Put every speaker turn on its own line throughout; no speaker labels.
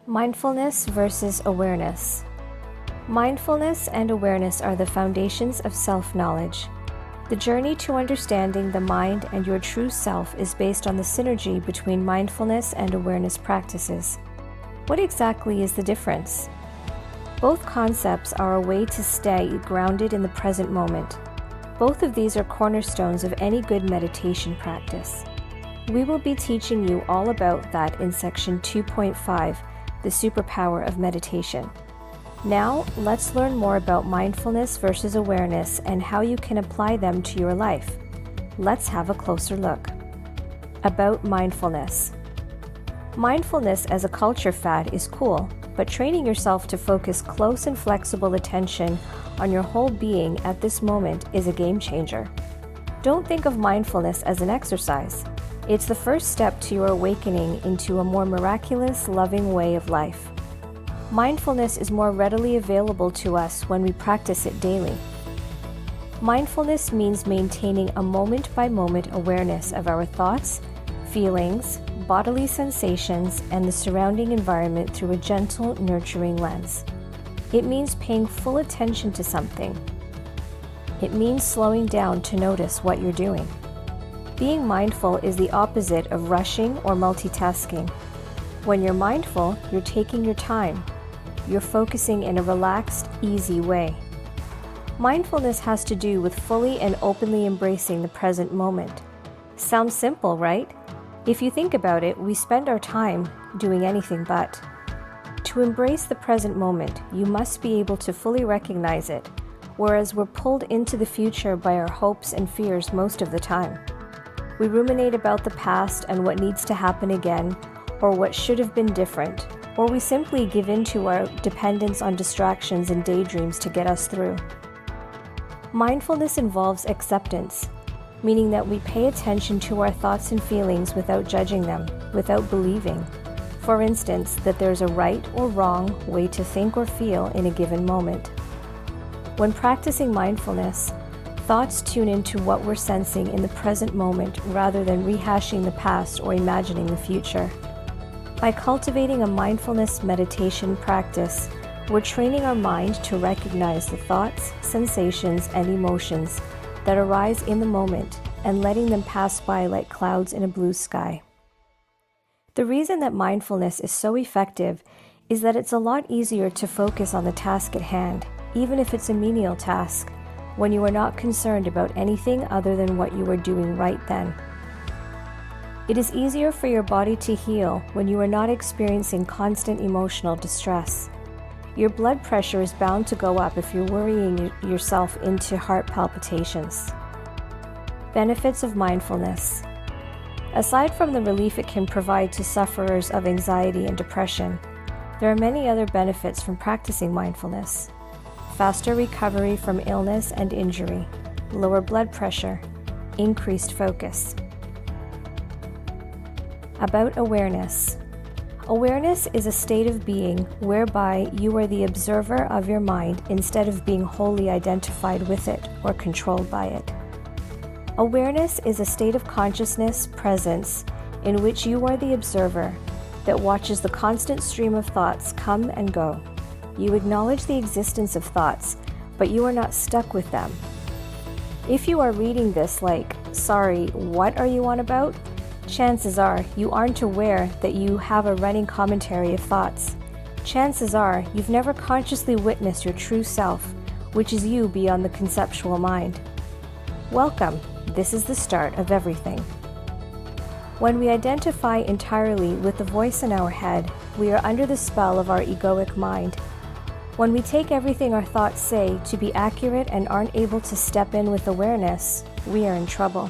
Mindfulness versus awareness. Mindfulness and awareness are the foundations of self-knowledge. The journey to understanding the mind and your true self is based on the synergy between mindfulness and awareness practices. What exactly is the difference? Both concepts are a way to stay grounded in the present moment. Both of these are cornerstones of any good meditation practice. We will be teaching you all about that in section 2.5, the superpower of meditation. Now, let's learn more about mindfulness versus awareness and how you can apply them to your life. Let's have a closer look. About mindfulness. Mindfulness as a culture fad is cool, but training yourself to focus close and flexible attention on your whole being at this moment is a game changer. Don't think of mindfulness as an exercise. It's the first step to your awakening into a more miraculous, loving way of life. Mindfulness is more readily available to us when we practice it daily. Mindfulness means maintaining a moment-by-moment awareness of our thoughts, feelings, bodily sensations, and the surrounding environment through a gentle, nurturing lens. It means paying full attention to something. It means slowing down to notice what you're doing. Being mindful is the opposite of rushing or multitasking. When you're mindful, you're taking your time. You're focusing in a relaxed, easy way. Mindfulness has to do with fully and openly embracing the present moment. Sounds simple, right? If you think about it, we spend our time doing anything but. To embrace the present moment, you must be able to fully recognize it, whereas we're pulled into the future by our hopes and fears most of the time. We ruminate about the past and what needs to happen again, or what should have been different, or we simply give in to our dependence on distractions and daydreams to get us through. Mindfulness involves acceptance, meaning that we pay attention to our thoughts and feelings without judging them, without believing, for instance, that there's a right or wrong way to think or feel in a given moment. When practicing mindfulness, thoughts tune into what we're sensing in the present moment rather than rehashing the past or imagining the future. By cultivating a mindfulness meditation practice, we're training our mind to recognize the thoughts, sensations, and emotions that arise in the moment and letting them pass by like clouds in a blue sky. The reason that mindfulness is so effective is that it's a lot easier to focus on the task at hand, even if it's a menial task, when you are not concerned about anything other than what you are doing right then. It is easier for your body to heal when you are not experiencing constant emotional distress. Your blood pressure is bound to go up if you're worrying yourself into heart palpitations. Benefits of mindfulness. Aside from the relief it can provide to sufferers of anxiety and depression, there are many other benefits from practicing mindfulness. Faster recovery from illness and injury, lower blood pressure, increased focus. About awareness. Awareness is a state of being whereby you are the observer of your mind instead of being wholly identified with it or controlled by it. Awareness is a state of consciousness, presence, in which you are the observer that watches the constant stream of thoughts come and go. You acknowledge the existence of thoughts, but you are not stuck with them. If you are reading this like, sorry, what are you on about? Chances are you aren't aware that you have a running commentary of thoughts. Chances are you've never consciously witnessed your true self, which is you beyond the conceptual mind. Welcome, this is the start of everything. When we identify entirely with the voice in our head, we are under the spell of our egoic mind. When we take everything our thoughts say to be accurate and aren't able to step in with awareness, we are in trouble.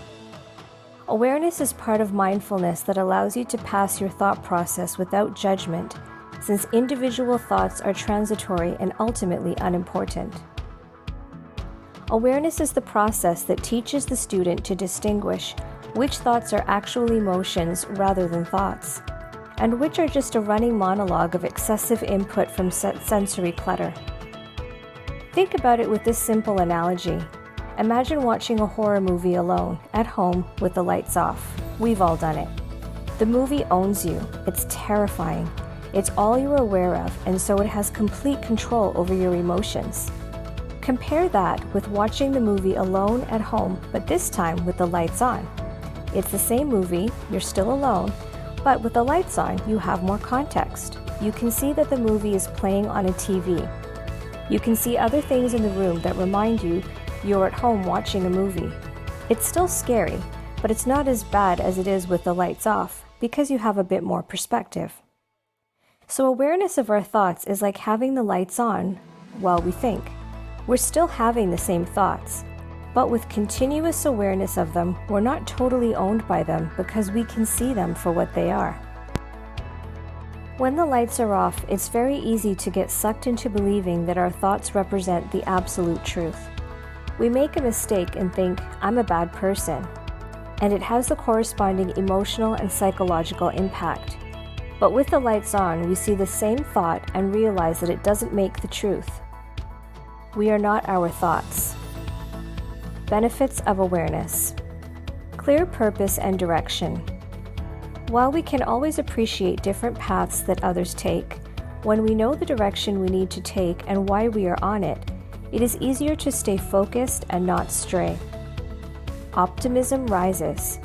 Awareness is part of mindfulness that allows you to pass your thought process without judgment, since individual thoughts are transitory and ultimately unimportant. Awareness is the process that teaches the student to distinguish which thoughts are actual emotions rather than thoughts, and which are just a running monologue of excessive input from sensory clutter. Think about it with this simple analogy. Imagine watching a horror movie alone, at home, with the lights off. We've all done it. The movie owns you. It's terrifying. It's all you're aware of, and so it has complete control over your emotions. Compare that with watching the movie alone at home, but this time with the lights on. It's the same movie, you're still alone, but with the lights on, you have more context. You can see that the movie is playing on a TV. You can see other things in the room that remind you you're at home watching a movie. It's still scary, but it's not as bad as it is with the lights off, because you have a bit more perspective. So awareness of our thoughts is like having the lights on while we think. We're still having the same thoughts, but with continuous awareness of them, we're not totally owned by them because we can see them for what they are. When the lights are off, it's very easy to get sucked into believing that our thoughts represent the absolute truth. We make a mistake and think, I'm a bad person, and it has the corresponding emotional and psychological impact. But with the lights on, we see the same thought and realize that it doesn't make the truth. We are not our thoughts. Benefits of awareness. Clear purpose and direction. While we can always appreciate different paths that others take, when we know the direction we need to take and why we are on it, it is easier to stay focused and not stray. Optimism rises.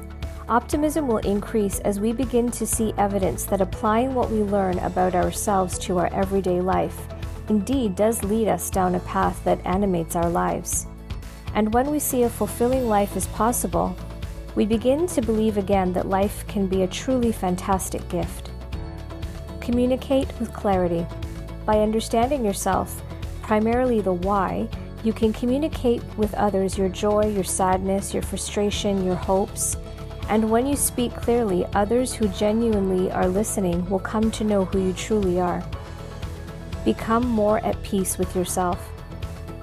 Optimism will increase as we begin to see evidence that applying what we learn about ourselves to our everyday life indeed does lead us down a path that animates our lives. And when we see a fulfilling life is possible, we begin to believe again that life can be a truly fantastic gift. Communicate with clarity. By understanding yourself, primarily the why, you can communicate with others your joy, your sadness, your frustration, your hopes. And when you speak clearly, others who genuinely are listening will come to know who you truly are. Become more at peace with yourself.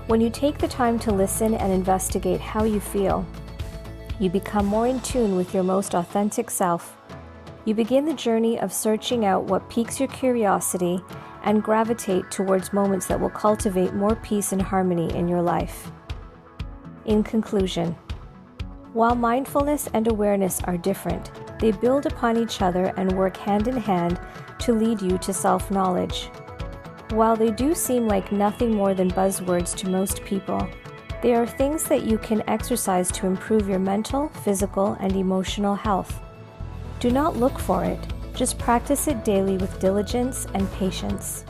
When you take the time to listen and investigate how you feel, you become more in tune with your most authentic self. You begin the journey of searching out what piques your curiosity and gravitate towards moments that will cultivate more peace and harmony in your life. In conclusion, while mindfulness and awareness are different, they build upon each other and work hand in hand to lead you to self-knowledge. While they do seem like nothing more than buzzwords to most people, they are things that you can exercise to improve your mental, physical, and emotional health. Do not look for it, just practice it daily with diligence and patience.